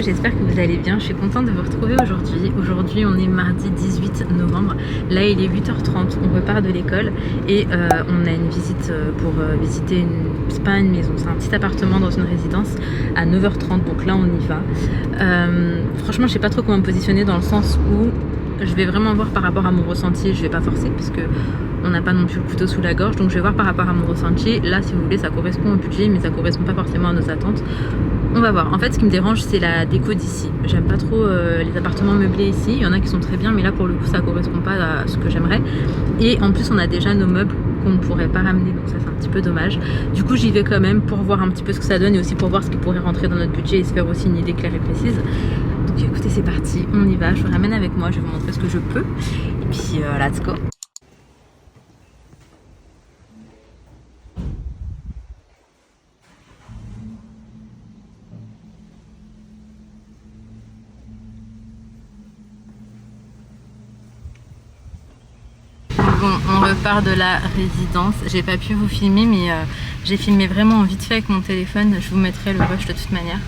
j'espère que vous allez bien. Je suis contente de vous retrouver aujourd'hui. Aujourd'hui, on est mardi 18 novembre. Là, il est 8h30. On repart de l'école et on a une visite pour visiter c'est pas une maison, c'est un petit appartement dans une résidence à 9h30. Donc là, on y va. Franchement, je sais pas trop comment me positionner dans le sens où je vais vraiment voir par rapport à mon ressenti. Je vais pas forcer parce que on n'a pas non plus le couteau sous la gorge, donc je vais voir par rapport à mon ressenti. Là, si vous voulez, ça correspond au budget, mais ça correspond pas forcément à nos attentes. On va voir. En fait, ce qui me dérange, c'est la déco d'ici. J'aime pas trop les appartements meublés ici. Il y en a qui sont très bien, mais là, pour le coup, ça correspond pas à ce que j'aimerais. Et en plus, on a déjà nos meubles qu'on ne pourrait pas ramener, donc ça, c'est un petit peu dommage. Du coup, j'y vais quand même pour voir un petit peu ce que ça donne et aussi pour voir ce qui pourrait rentrer dans notre budget et se faire aussi une idée claire et précise. Donc, écoutez, c'est parti. On y va. Je vous ramène avec moi. Je vais vous montrer ce que je peux. Et puis, let's go. Bon, on repart de la résidence. J'ai pas pu vous filmer, mais j'ai filmé vraiment vite fait avec mon téléphone. Je vous mettrai le rush de toute manière.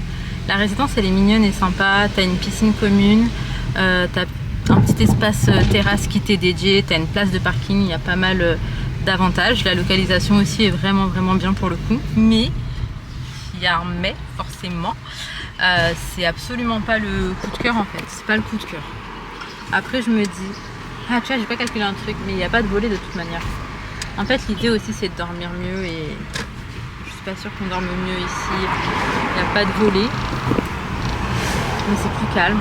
La résidence, elle est mignonne et sympa. T'as une piscine commune, t'as un petit espace terrasse qui t'est dédié, t'as une place de parking. Il y a pas mal d'avantages. La localisation aussi est vraiment bien pour le coup. Mais il y a un mais, forcément. C'est absolument pas le coup de cœur en fait. C'est pas le coup de cœur. Après, je me dis. Ah tu vois, j'ai pas calculé un truc, mais il n'y a pas de volet de toute manière. En fait, l'idée aussi c'est de dormir mieux et je suis pas sûre qu'on dorme mieux ici. Il n'y a pas de volet, mais c'est plus calme.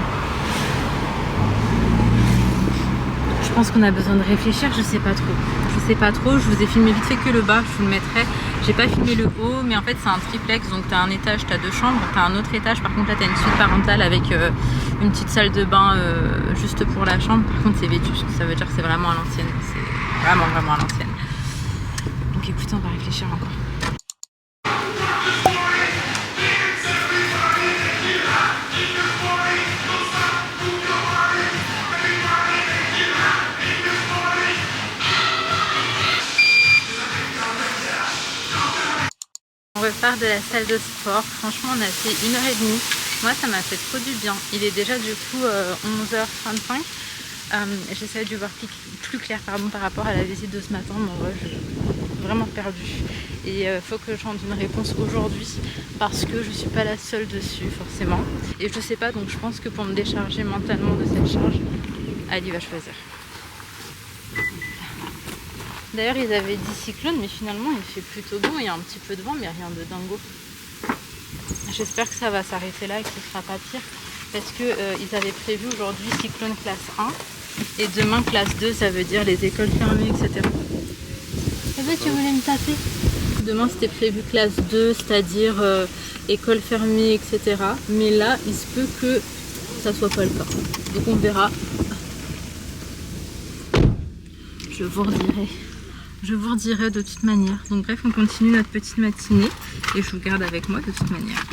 Je pense qu'on a besoin de réfléchir, je sais pas trop. Je sais pas trop, je vous ai filmé vite fait que le bas, je vous le mettrai. J'ai pas filmé le haut, mais en fait c'est un triplex, donc t'as un étage, t'as 2 chambres, t'as un autre étage, par contre là t'as une suite parentale avec une petite salle de bain juste pour la chambre. Par contre c'est vétuste, ça veut dire que c'est vraiment à l'ancienne, c'est vraiment à l'ancienne. Donc écoutez, on va réfléchir encore. On repart de la salle de sport. Franchement, on a fait 1h30. Moi, ça m'a fait trop du bien. Il est déjà du coup 11h35. J'essaie de voir plus clair par rapport à la visite de ce matin. Mais en vrai, je suis vraiment perdue. Et il faut que je rende une réponse aujourd'hui parce que je suis pas la seule dessus forcément. Et je sais pas, donc je pense que pour me décharger mentalement de cette charge, Ali va choisir. D'ailleurs, ils avaient dit cyclone, mais finalement, il fait plutôt bon. Il y a un petit peu de vent, mais rien de dingo. J'espère que ça va s'arrêter là et que ce sera pas pire. Parce que ils avaient prévu aujourd'hui cyclone classe 1. Et demain, classe 2, ça veut dire les écoles fermées, etc. Eh ben, tu voulais me taper? Demain, c'était prévu classe 2, c'est-à-dire école fermée, etc. Mais là, il se peut que ça soit pas le cas. Donc, on verra. Je vous redirai. Je vous redirai de toute manière. Donc bref, on continue notre petite matinée et je vous garde avec moi de toute manière.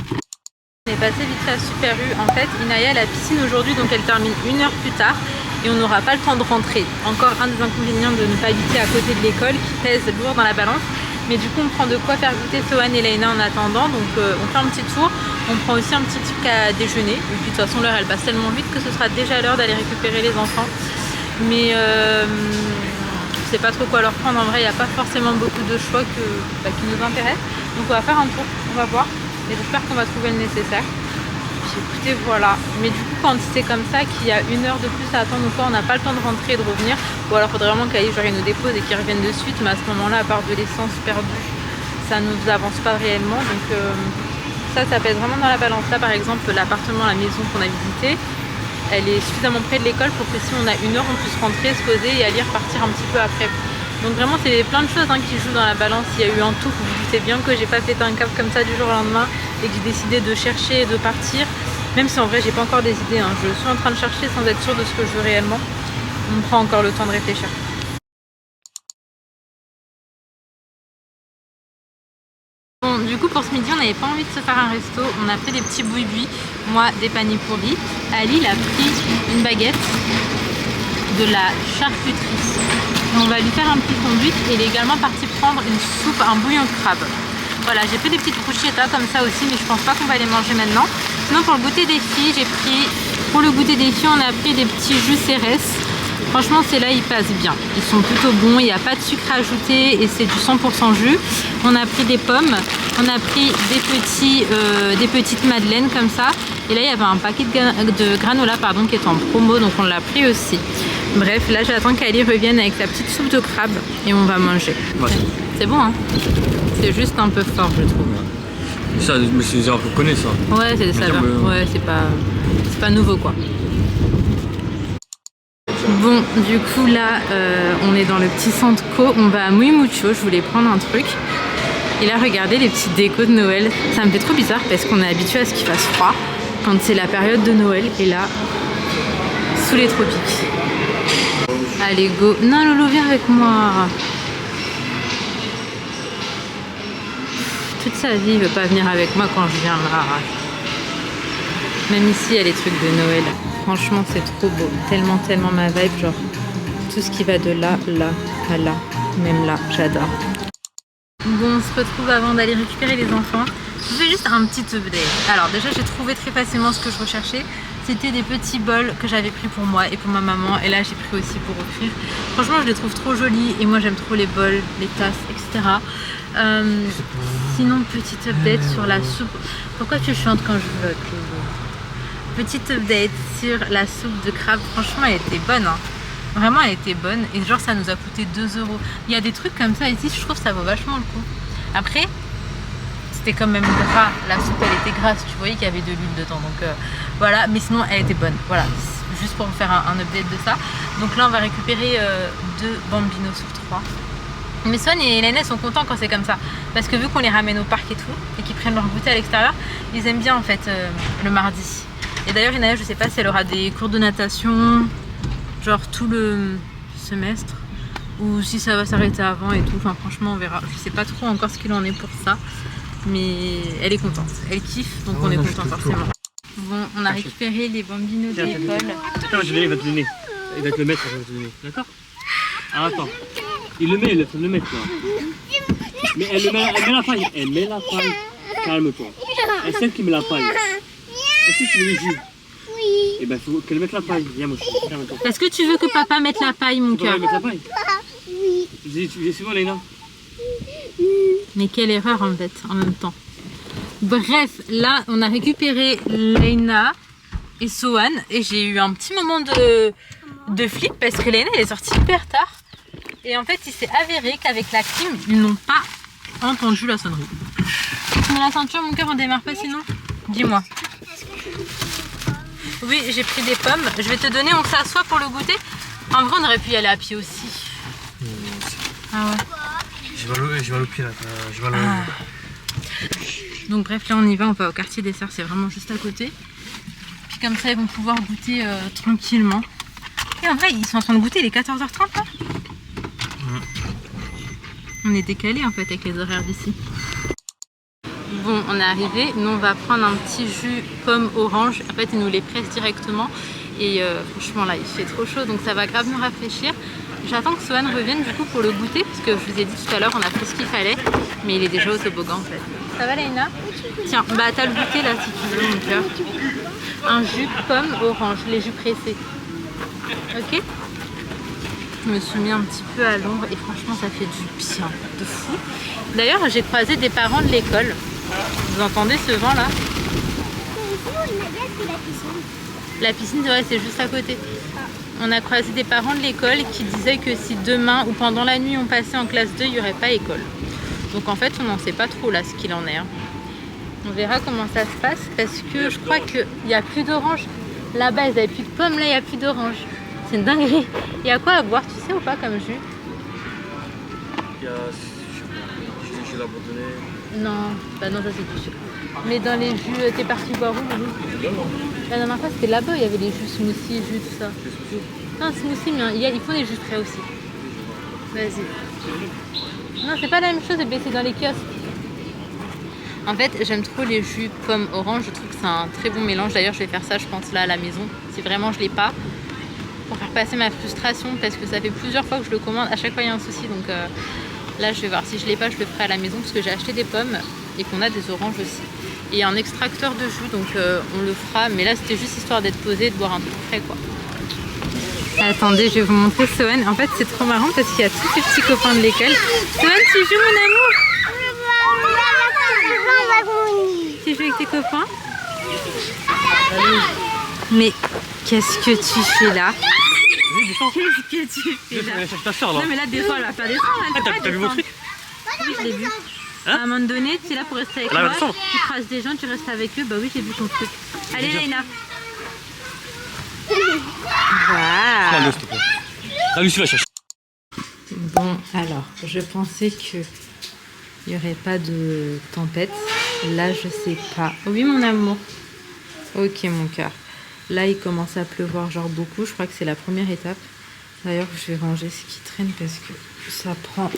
On est passé vite fait à Super U. En fait, Inaya a la piscine aujourd'hui, donc elle termine 1 heure plus tard et on n'aura pas le temps de rentrer. Encore un des inconvénients de ne pas habiter à côté de l'école qui pèse lourd dans la balance. Mais du coup, on prend de quoi faire goûter Sohan et Laina en attendant. Donc on fait un petit tour. On prend aussi un petit truc à déjeuner. Et puis de toute façon, l'heure elle passe tellement vite que ce sera déjà l'heure d'aller récupérer les enfants. Mais je sais pas trop quoi leur prendre. En vrai, il n'y a pas forcément beaucoup de choix qui nous intéressent. Donc on va faire un tour, on va voir. Et j'espère qu'on va trouver le nécessaire. Puis écoutez, voilà. Mais du coup, quand c'est comme ça, qu'il y a 1 heure de plus à attendre ou quoi, on n'a pas le temps de rentrer et de revenir. Ou alors il faudrait vraiment qu'Ali nous dépose et qu'ils reviennent de suite. Mais à ce moment-là, à part de l'essence perdue, ça ne nous avance pas réellement. Donc ça pèse vraiment dans la balance. Là, par exemple, l'appartement, la maison qu'on a visité, elle est suffisamment près de l'école pour que si on a 1 heure, on puisse rentrer, se poser et aller repartir un petit peu après. Donc vraiment, c'est plein de choses qui jouent dans la balance. Il y a eu un tout, vous vous doutez bien que j'ai pas pété un câble comme ça du jour au lendemain et que j'ai décidé de chercher et de partir. Même si en vrai, j'ai pas encore des idées. Je suis en train de chercher sans être sûre de ce que je veux réellement. On prend encore le temps de réfléchir. Bon, du coup, pour ce midi, on n'avait pas envie de se faire un resto. On a fait des petits boui-boui. Moi, des panipouri. Ali, il a pris une baguette, de la charcuterie. On va lui faire un petit sandwich et il est également parti prendre une soupe, un bouillon de crabe. Voilà, j'ai fait des petites bruschettas comme ça aussi, mais je pense pas qu'on va les manger maintenant. Sinon pour le goûter des filles, j'ai pris, pour le goûter des filles, on a pris des petits jus CRS. Franchement, ceux-là, ils passent bien. Ils sont plutôt bons, il n'y a pas de sucre ajouté et c'est du 100% jus. On a pris des pommes, on a pris des petites madeleines comme ça. Et là, il y avait un paquet de granola pardon, qui est en promo, donc on l'a pris aussi. Bref, là, j'attends qu'Ali revienne avec la petite soupe de crabe et on va manger. Ouais. C'est bon, hein? C'est juste un peu fort, je trouve. Ça, mais c'est déjà, on connaît ça. Ouais, c'est des saveurs. Ouais, c'est pas nouveau, quoi. Bon, du coup là, on est dans le petit centre Co, on va à Muymucho, je voulais prendre un truc. Et là, regardez les petites décos de Noël. Ça me fait trop bizarre parce qu'on est habitué à ce qu'il fasse froid quand c'est la période de Noël. Et là, sous les tropiques. Allez, go. Non, Lolo, viens avec moi. Toute sa vie, il veut pas venir avec moi quand je viens là. Même ici, il y a les trucs de Noël. Franchement, c'est trop beau. Tellement, tellement ma vibe. Genre, tout ce qui va de là, là, à là. Même là, j'adore. Bon, on se retrouve avant d'aller récupérer les enfants. Je fais juste un petit update. Alors, déjà, j'ai trouvé très facilement ce que je recherchais. C'était des petits bols que j'avais pris pour moi et pour ma maman. Et là, j'ai pris aussi pour offrir. Franchement, je les trouve trop jolis. Et moi, j'aime trop les bols, les tasses, etc. Sinon, petit update sur la soupe. Pourquoi tu chantes quand je vote? Petite update sur la soupe de crabe. Franchement, elle était bonne, hein. Vraiment, elle était bonne. Et genre, ça nous a coûté 2 €. Il y a des trucs comme ça ici, je trouve que ça vaut vachement le coup. Après, c'était quand même gras. La soupe, elle était grasse. Tu voyais qu'il y avait de l'huile dedans. Donc voilà, mais sinon, elle était bonne. Voilà, juste pour vous faire un update de ça. Donc là, on va récupérer 2 bambinos sur 3. Mais Swan et Hélène sont contents quand c'est comme ça. Parce que vu qu'on les ramène au parc et tout, et qu'ils prennent leur goûter à l'extérieur, ils aiment bien en fait le mardi. Et d'ailleurs, Inaya, je sais pas si elle aura des cours de natation, genre tout le semestre, ou si ça va s'arrêter avant et tout. Enfin, franchement, on verra. Je sais pas trop encore ce qu'il en est pour ça, mais elle est contente. Elle kiffe, donc on est content forcément. Bon, on a récupéré les bambinos de l'école. Attends, je vais, il va te donner. Il va te le mettre, il va te le donner. D'accord? Ah, attends. Il le met, il faut le mettre là. Mais elle met la paille. Elle met la paille. Calme-toi. Et celle qui met la paille. Est-ce que tu veux les jus? Oui. Eh ben, il faut qu'elle mette la paille. Viens, moi, calme-toi. Est-ce que tu veux que papa mette la paille, mon cœur? Mettre la paille? Oui. J'ai souvent, Léna. Mais quelle erreur en fait, en même temps. Bref, là, on a récupéré Léna et Sohan. Et j'ai eu un petit moment de flip parce que Léna, elle est sortie hyper tard. Et en fait, il s'est avéré qu'avec la clim, ils n'ont pas entendu la sonnerie. Tu mets la ceinture, mon cœur, on démarre pas sinon? Dis-moi. Oui, j'ai pris des pommes. Je vais te donner, on s'assoit pour le goûter. En vrai, on aurait pu y aller à pied aussi. Ah ouais. J'ai mal au pied là. Donc bref, là on y va, on va au quartier des sœurs, c'est vraiment juste à côté. Puis comme ça, ils vont pouvoir goûter tranquillement. Et en vrai, ils sont en train de goûter, il est 14h30 là. On est décalé en fait avec les horaires d'ici. Bon, on est arrivé. Nous, on va prendre un petit jus pomme orange. En fait, ils nous les pressent directement. Et franchement, là, il fait trop chaud. Donc, ça va grave nous rafraîchir. J'attends que Sohan revienne du coup pour le goûter. Parce que je vous ai dit tout à l'heure, on a fait ce qu'il fallait. Mais il est déjà au toboggan en fait. Ça va, Léna? Tiens, bah, t'as le goûter là si tu veux, mon cœur. Un jus pomme orange, les jus pressés. Ok? Je me suis mis un petit peu à l'ombre et franchement ça fait du bien, de fou. D'ailleurs j'ai croisé des parents de l'école. Vous entendez ce vent là? La piscine, ouais, c'est juste à côté. On a croisé des parents de l'école qui disaient que si demain ou pendant la nuit on passait en classe 2, il n'y aurait pas école. Donc en fait on n'en sait pas trop là ce qu'il en est. Hein. On verra comment ça se passe parce que je crois qu'il n'y a plus d'orange. Là-bas ils n'avaient plus de pommes, là il n'y a plus d'orange. C'est une dinguerie. Il y a quoi à boire, tu sais ou pas, comme jus? Il y a, je sais pas, jus abandonné. Non, bah non, ça c'est du sucre. Mais dans les jus, t'es parti boire où, Loulou? La dernière fois c'était là-bas, il y avait les jus smoothie, jus, tout ça. Non, smoothie, mais ils font des jus frais aussi. Vas-y. Non, c'est pas la même chose, mais c'est dans les kiosques. En fait, j'aime trop les jus pomme orange, je trouve que c'est un très bon mélange. D'ailleurs, je vais faire ça, je pense, là à la maison. Si vraiment je l'ai pas. Pour faire passer ma frustration parce que ça fait plusieurs fois que je le commande, à chaque fois il y a un souci donc Là, je vais voir si je l'ai pas, je le ferai à la maison parce que j'ai acheté des pommes et qu'on a des oranges aussi. Et un extracteur de jus, donc on le fera. Mais là, c'était juste histoire d'être posé et de boire un peu frais, quoi. Attendez, je vais vous montrer Sohan. En fait, c'est trop marrant parce qu'il y a tous ces petits copains de l'école. Sohan, tu joues, mon amour? Tu joues avec tes copains? Mais qu'est-ce que tu fais là? Qu'est-ce que tu fais là? Ta soeur, là. Non, mais là, des fois, elle va faire des sons. T'as vu mon truc? Oui, je l'ai vu. Hein? À un moment donné, tu es là pour rester avec moi. Tu croises des gens, tu restes avec eux. Bah oui, j'ai vu ton truc. Allez, Léna. Voilà. Ah, Lucie va chercher. Bon, alors, je pensais qu'il n'y aurait pas de tempête. Là, je sais pas. Oui, mon amour. Ok, mon cœur. Là, il commence à pleuvoir, genre beaucoup. Je crois que c'est la première étape. D'ailleurs, je vais ranger ce qui traîne parce que ça prend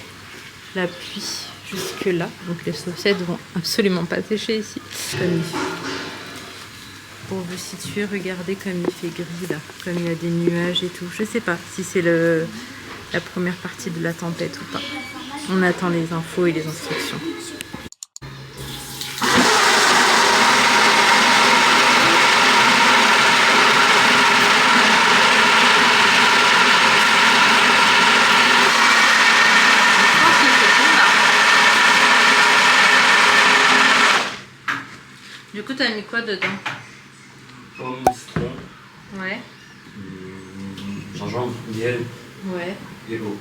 la pluie jusque là. Donc, les chaussettes vont absolument pas sécher ici. Comme il fait. Pour vous situer, regardez comme il fait gris là. Comme il y a des nuages et tout. Je sais pas si c'est la première partie de la tempête ou pas. On attend les infos et les instructions. Du coup, t'as mis quoi dedans? Pomme, citron, Ouais. gingembre, miel Ouais. et eau.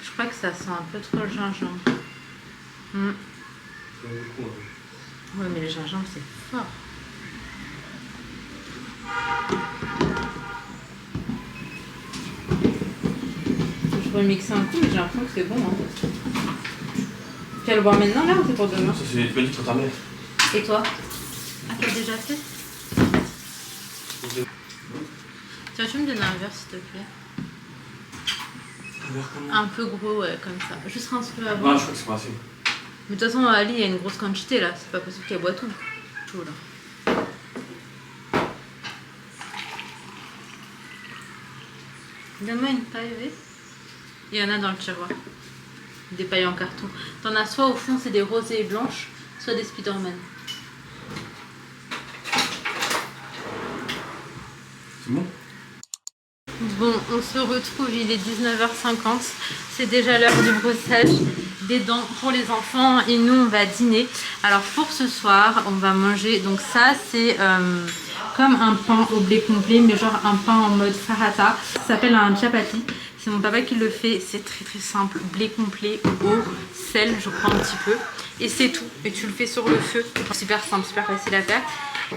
Je crois que ça sent un peu trop le gingembre. Ouais, mais le gingembre, c'est fort. Je remixer un coup, mais j'ai l'impression que c'est bon. Hein. Tu vas le boire maintenant, là, ou c'est pour demain? Ça, c'est petit pour ta mère. Et toi? Ah, t'as déjà fait? Tiens, tu me donnes un verre, s'il te plaît. Un verre comment? Un peu gros, ouais, comme ça. Juste rince le avant. Non, je crois que c'est pas assez. Mais de toute façon, Ali, il y a une grosse quantité, là. C'est pas possible qu'elle boit tout. Tout, là. Donne-moi une paille, oui. Il y en a dans le tiroir. Des pailles en carton. T'en as soit au fond, c'est des rosées blanches, soit des Spiderman. C'est bon? Bon, on se retrouve, il est 19h50. C'est déjà l'heure du brossage des dents pour les enfants et nous, on va dîner. Alors, pour ce soir, on va manger. Donc, ça, c'est comme un pain au blé complet, mais genre un pain en mode farata. Ça s'appelle un chapati. C'est mon papa qui le fait. C'est très très simple. Blé complet, eau, sel, je crois un petit peu. Et c'est tout. Et tu le fais sur le feu. Super simple, super facile à faire.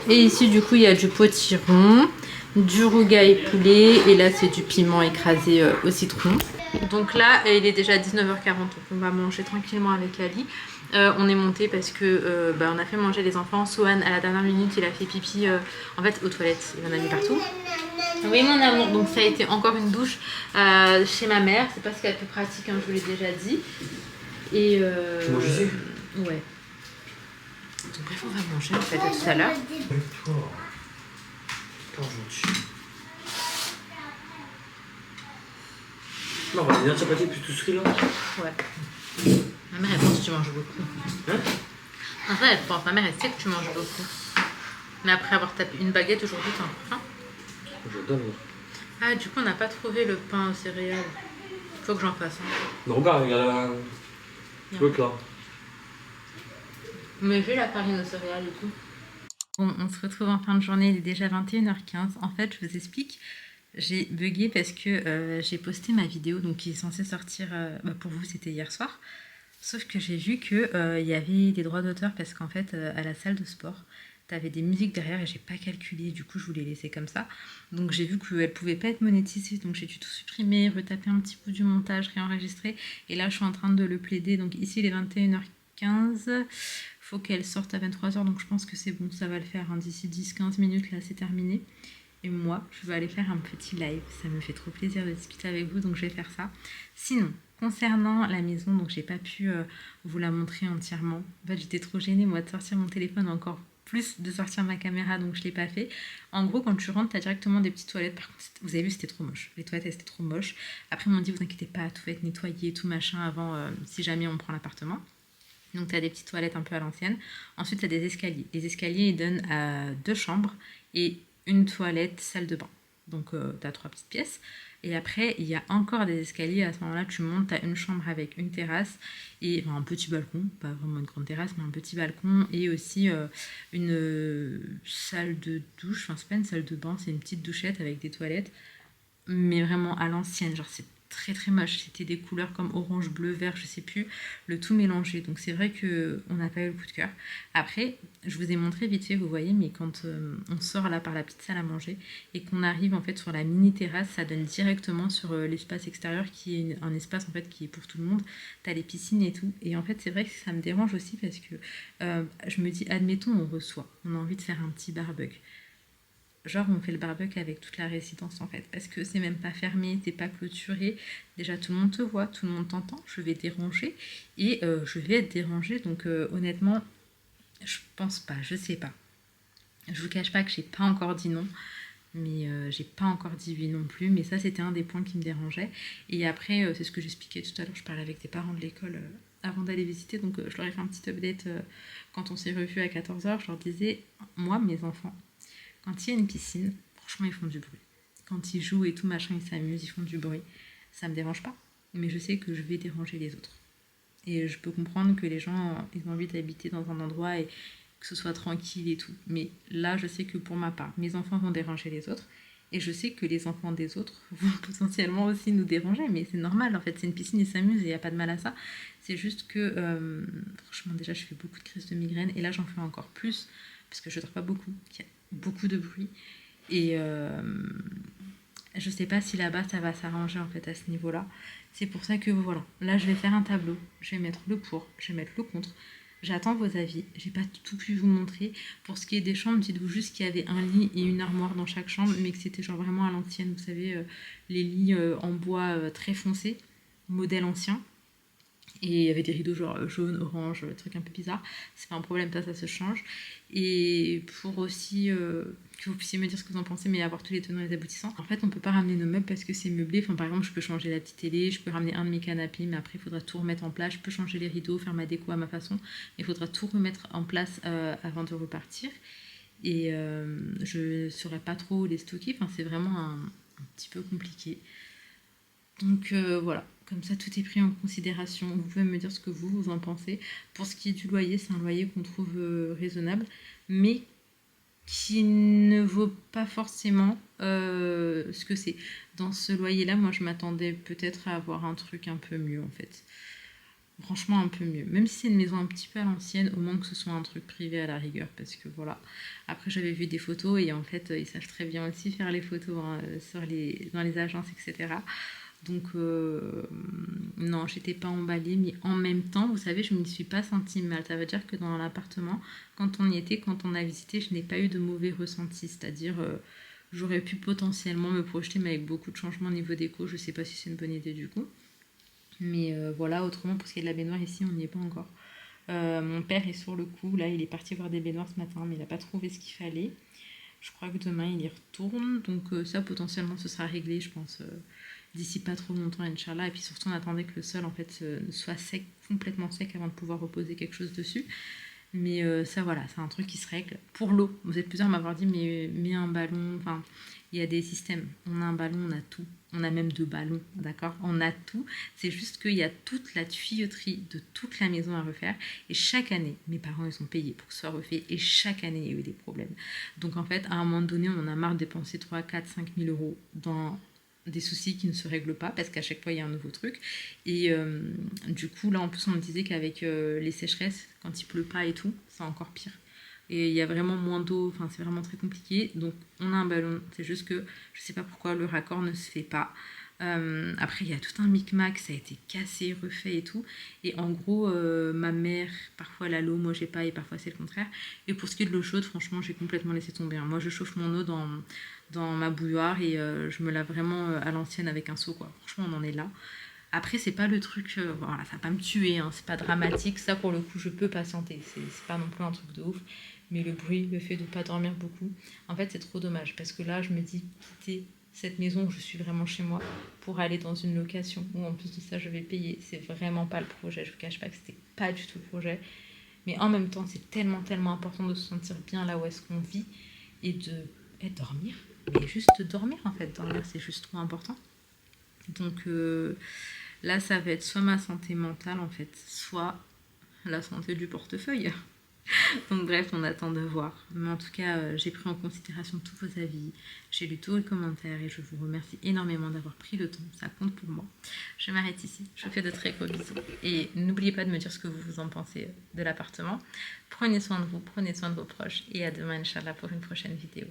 Et ici, du coup, il y a du potiron, du rougail poulet. Et là, c'est du piment écrasé au citron. Donc là, il est déjà 19h40. Donc on va manger tranquillement avec Ali. On est monté parce que on a fait manger les enfants. Sohan, à la dernière minute, il a fait pipi en fait aux toilettes. Il en a mis partout. Oui, mon amour. Donc ça a été encore une douche chez ma mère. C'est pas ce qu'il y a de plus pratique, hein, je vous l'ai déjà dit. Et tu manges ici? Ouais. Donc bref, on va manger en fait à tout à l'heure. Pas gentil. Non, on va dîner un chapati plus tout ce là. Ouais. Ma mère, elle pense que tu manges beaucoup. Hein? En fait, elle pense, ma mère, elle sait que tu manges beaucoup. Mais après avoir tapé une baguette aujourd'hui, t'as encore faim? Je donne. Ah, du coup, on n'a pas trouvé le pain aux céréales. Faut que j'en fasse. Hein. Non, regarde, il y a la... l'autre là. Mais j'ai la farine aux céréales et tout. Bon, on se retrouve en fin de journée, il est déjà 21h15. En fait, je vous explique, j'ai bugué parce que j'ai posté ma vidéo, donc qui est censée sortir, pour vous c'était hier soir. Sauf que j'ai vu qu'il y avait des droits d'auteur parce qu'en fait, à la salle de sport, t'avais des musiques derrière et j'ai pas calculé, du coup je voulais laisser comme ça. Donc j'ai vu qu'elle pouvait pas être monétisée, donc j'ai dû tout supprimer, retaper un petit bout du montage, réenregistrer. Et là, je suis en train de le plaider, donc ici il est 21h15. Faut qu'elle sorte à 23h, donc je pense que c'est bon, ça va le faire. Hein. D'ici 10-15 minutes, là, c'est terminé. Et moi, je vais aller faire un petit live. Ça me fait trop plaisir de discuter avec vous, donc je vais faire ça. Sinon, concernant la maison, donc j'ai pas pu vous la montrer entièrement. En fait, j'étais trop gênée, moi, de sortir mon téléphone encore plus de sortir ma caméra, donc je l'ai pas fait. En gros, quand tu rentres, t'as directement des petites toilettes. Par contre, vous avez vu, c'était trop moche. Les toilettes, c'était trop moche. Après, ils m'ont dit, vous inquiétez pas, tout va être nettoyé, tout machin avant, si jamais on prend l'appartement. Donc, tu as des petites toilettes un peu à l'ancienne. Ensuite, tu as des escaliers. Les escaliers, ils donnent à 2 chambres et une toilette, salle de bain. Donc, tu as 3 petites pièces. Et après, il y a encore des escaliers. À ce moment-là, tu montes, tu as une chambre avec une terrasse et enfin, un petit balcon. Pas vraiment une grande terrasse, mais un petit balcon. Et aussi une salle de douche. Enfin, c'est pas une salle de bain, c'est une petite douchette avec des toilettes. Mais vraiment à l'ancienne. Genre, c'est très très moche, c'était des couleurs comme orange, bleu, vert, je sais plus, le tout mélangé, donc c'est vrai qu'on n'a pas eu le coup de cœur. Après, je vous ai montré vite fait, vous voyez, mais quand on sort là par la petite salle à manger et qu'on arrive en fait sur la mini terrasse, ça donne directement sur l'espace extérieur qui est un espace en fait qui est pour tout le monde, t'as les piscines et tout, et en fait c'est vrai que ça me dérange aussi parce que je me dis, admettons on reçoit, on a envie de faire un petit barbecue. Genre on fait le barbecue avec toute la résidence en fait, parce que c'est même pas fermé, t'es pas clôturé, déjà tout le monde te voit, tout le monde t'entend, je vais déranger et je vais être dérangée, donc honnêtement je pense pas, je sais pas. Je vous cache pas que j'ai pas encore dit non, mais j'ai pas encore dit oui non plus, mais ça c'était un des points qui me dérangeait. Et après c'est ce que j'expliquais tout à l'heure, je parlais avec des parents de l'école avant d'aller visiter, donc je leur ai fait un petit update quand on s'est revus à 14h, je leur disais, moi mes enfants, quand il y a une piscine, franchement, ils font du bruit. Quand ils jouent et tout, machin, ils s'amusent, ils font du bruit. Ça me dérange pas, mais je sais que je vais déranger les autres. Et je peux comprendre que les gens, ils ont envie d'habiter dans un endroit et que ce soit tranquille et tout. Mais là, je sais que pour ma part, mes enfants vont déranger les autres. Et je sais que les enfants des autres vont potentiellement aussi nous déranger. Mais c'est normal, en fait, c'est une piscine, ils s'amusent et il n'y a pas de mal à ça. C'est juste que, franchement, déjà, je fais beaucoup de crises de migraine. Et là, j'en fais encore plus, parce que je dors pas beaucoup. Il y a beaucoup de bruit. Et je sais pas si là-bas, ça va s'arranger, en fait, à ce niveau-là. C'est pour ça que, voilà, là, je vais faire un tableau. Je vais mettre le pour, je vais mettre le contre. J'attends vos avis. J'ai pas tout pu vous montrer. Pour ce qui est des chambres, dites-vous juste qu'il y avait un lit et une armoire dans chaque chambre, mais que c'était genre vraiment à l'ancienne. Vous savez, les lits en bois très foncé, modèle ancien. Et il y avait des rideaux genre jaune, orange, truc un peu bizarre. C'est pas un problème, ça se change. Et pour aussi que vous puissiez me dire ce que vous en pensez, mais avoir tous les tenants et les aboutissants. En fait, on peut pas ramener nos meubles parce que c'est meublé. Enfin, par exemple, je peux changer la petite télé, je peux ramener un de mes canapés, mais après, il faudra tout remettre en place. Je peux changer les rideaux, faire ma déco à ma façon, mais il faudra tout remettre en place avant de repartir. Et je ne saurais pas trop les stocker. Enfin, c'est vraiment un petit peu compliqué. Donc voilà, comme ça tout est pris en considération. Vous pouvez me dire ce que vous en pensez. Pour ce qui est du loyer, c'est un loyer qu'on trouve raisonnable, mais qui ne vaut pas forcément ce que c'est. Dans ce loyer-là, moi je m'attendais peut-être à avoir un truc un peu mieux en fait. Franchement un peu mieux. Même si c'est une maison un petit peu à l'ancienne, au moins que ce soit un truc privé à la rigueur, parce que voilà. Après j'avais vu des photos et en fait ils savent très bien aussi faire les photos hein, dans les agences, etc. Donc non, j'étais pas emballée, mais en même temps, vous savez, je ne me suis pas sentie mal. Ça veut dire que dans l'appartement, quand on y était, quand on a visité, je n'ai pas eu de mauvais ressenti. C'est-à-dire, j'aurais pu potentiellement me projeter, mais avec beaucoup de changements au niveau déco. Je sais pas si c'est une bonne idée du coup. Mais voilà, autrement, pour ce qui est de la baignoire, ici, on n'y est pas encore. Mon père est sur le coup, là, il est parti voir des baignoires ce matin, mais il n'a pas trouvé ce qu'il fallait. Je crois que demain, il y retourne. Donc ça, potentiellement, ce sera réglé, je pense, d'ici pas trop longtemps, Inch'Allah. Et puis surtout, on attendait que le sol, en fait, soit sec, complètement sec, avant de pouvoir reposer quelque chose dessus. Mais ça, voilà, c'est un truc qui se règle. Pour l'eau, vous êtes plusieurs à m'avoir dit, mais mets un ballon. Enfin, il y a des systèmes. On a un ballon, on a tout. On a même 2 ballons, d'accord? On a tout. C'est juste qu'il y a toute la tuyauterie de toute la maison à refaire. Et chaque année, mes parents, ils ont payé pour que ce soit refait. Et chaque année, il y a eu des problèmes. Donc en fait, à un moment donné, on en a marre de dépenser 3, 4, 5 000 euros dans des soucis qui ne se règlent pas parce qu'à chaque fois il y a un nouveau truc et du coup là en plus on me disait qu'avec les sécheresses quand il pleut pas et tout c'est encore pire et il y a vraiment moins d'eau, enfin c'est vraiment très compliqué, donc on a un ballon, c'est juste que je sais pas pourquoi le raccord ne se fait pas. Après il y a tout un micmac, ça a été cassé, refait et tout, et en gros ma mère parfois elle a l'eau, moi j'ai pas, et parfois c'est le contraire. Et pour ce qui est de l'eau chaude, franchement j'ai complètement laissé tomber hein. Moi je chauffe mon eau dans ma bouilloire et je me lave vraiment à l'ancienne avec un seau quoi. Franchement on en est là. Après c'est pas le truc, voilà, ça va pas me tuer hein, c'est pas dramatique, ça pour le coup je peux patienter, c'est pas non plus un truc de ouf, Mais le bruit, le fait de ne pas dormir beaucoup, en fait c'est trop dommage parce que là je me dis quitter cette maison où je suis vraiment chez moi pour aller dans une location où en plus de ça je vais payer, c'est vraiment pas le projet. Je vous cache pas que c'était pas du tout le projet, mais en même temps c'est tellement important de se sentir bien là où est-ce qu'on vit et de dormir, mais juste dormir en fait. Dormir c'est juste trop important. Donc là ça va être soit ma santé mentale en fait, soit la santé du portefeuille. Donc bref, on attend de voir. Mais en tout cas, j'ai pris en considération tous vos avis, j'ai lu tous les commentaires et je vous remercie énormément d'avoir pris le temps, ça compte pour moi. Je m'arrête ici, je vous fais de très gros bisous. Et n'oubliez pas de me dire ce que vous en pensez de l'appartement. Prenez soin de vous, prenez soin de vos proches et à demain, Inch'Allah, pour une prochaine vidéo.